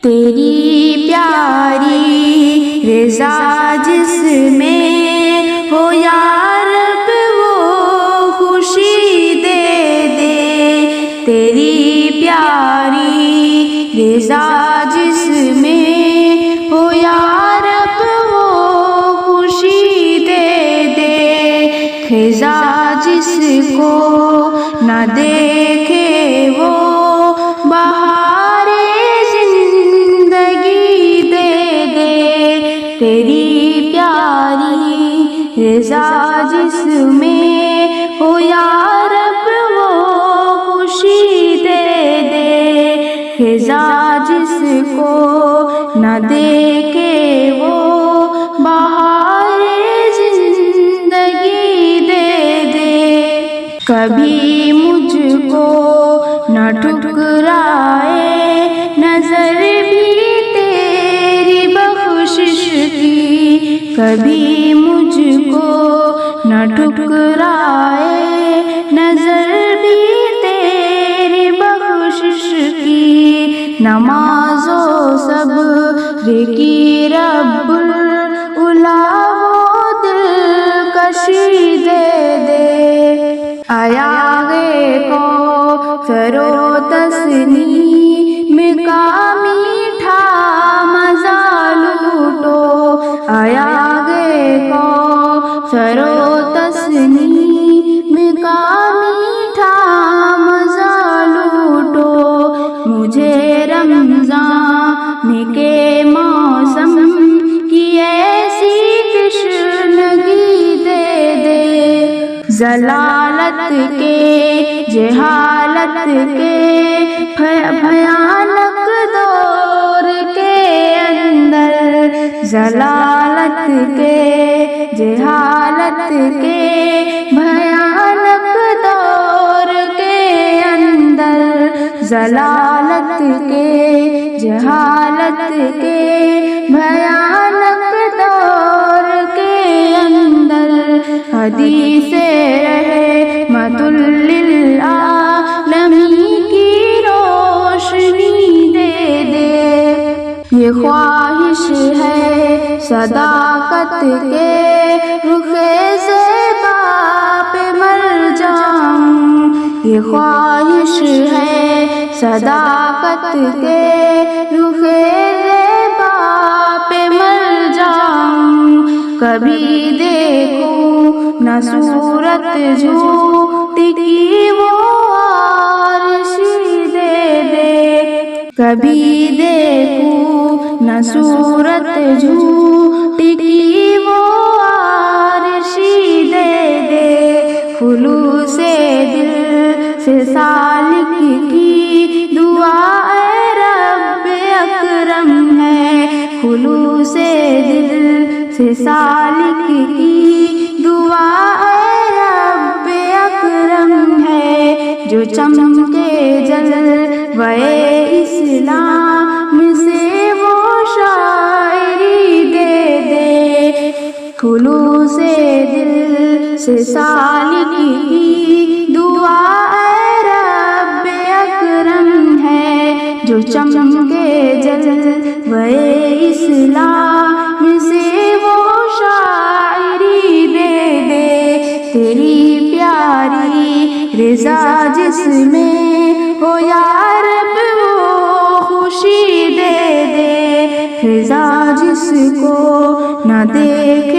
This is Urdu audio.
تیری پیاری رضا جس میں ہو یا رب وہ خوشی دے دے، تیری پیاری رضا جس میں ہو یا رب وہ خوشی دے دے، خزاں جس کو نہ دیکھے وہ بہار زندگی دے دے، تیری پیاری رضا جس میں ہو یا رب وہ خوشی دے دے، خزاں جس کو نہ دیکھے وہ بہار زندگی دے دے، کبھی مجھ کو نہ ٹھکرائے نظر بھی تیری بخشش کی، کبھی مجھ کو نہ ٹھکرائے نظر بھی تیری بخشش کی، نماز و صبر کی رب العلا وہ دلکشی دے دے، ایاغِ کوثر و تسنیم کا میٹھا مزہ لوٹو، ایاغِ کوثر و تسنیم کا میٹھا مزہ لوٹو، مجھے رمضان کے موسم کی ایسی تشنگی دے دے، ضلالت کے جہالت کے بھیانک دور کے اندر، ضلالت کے جہالت کے بھیانک دور کے اندر، ضلالت کے جہالت کے بھیانک دور کے اندر، حدیث رحمت للعالمین کی روشنی دے دے، یہ خواہش ہے صداقت کے رخ زیبا پہ مر جاؤں، یہ خواہش ہے صداقت کے رخ زیبا پہ مر جاؤں، کبھی دیکھوں نہ صورت جھوٹی کی وہ عارشی دے دے، کبھی دیکھوں نہ صورت جھوٹی کی وہ عارشی دے دے، خلوص دل سے سالک کی دعا اے رب اکرم ہے، خلوص دل سے سالک کی دعا اے رب اکرم ہے، جو چمکے جلوہ اسلام سے وہ شاعری دے دے، خلوص دل سے سالک کی دعا اے رب اکرم ہے، جو چمکے جلوہ اسلام سے وہ شاعری دے دے، تیری پیاری رضا جس میں ہو یا رب وہ خوشی دے دے، خزاں جس کو نہ دیکھے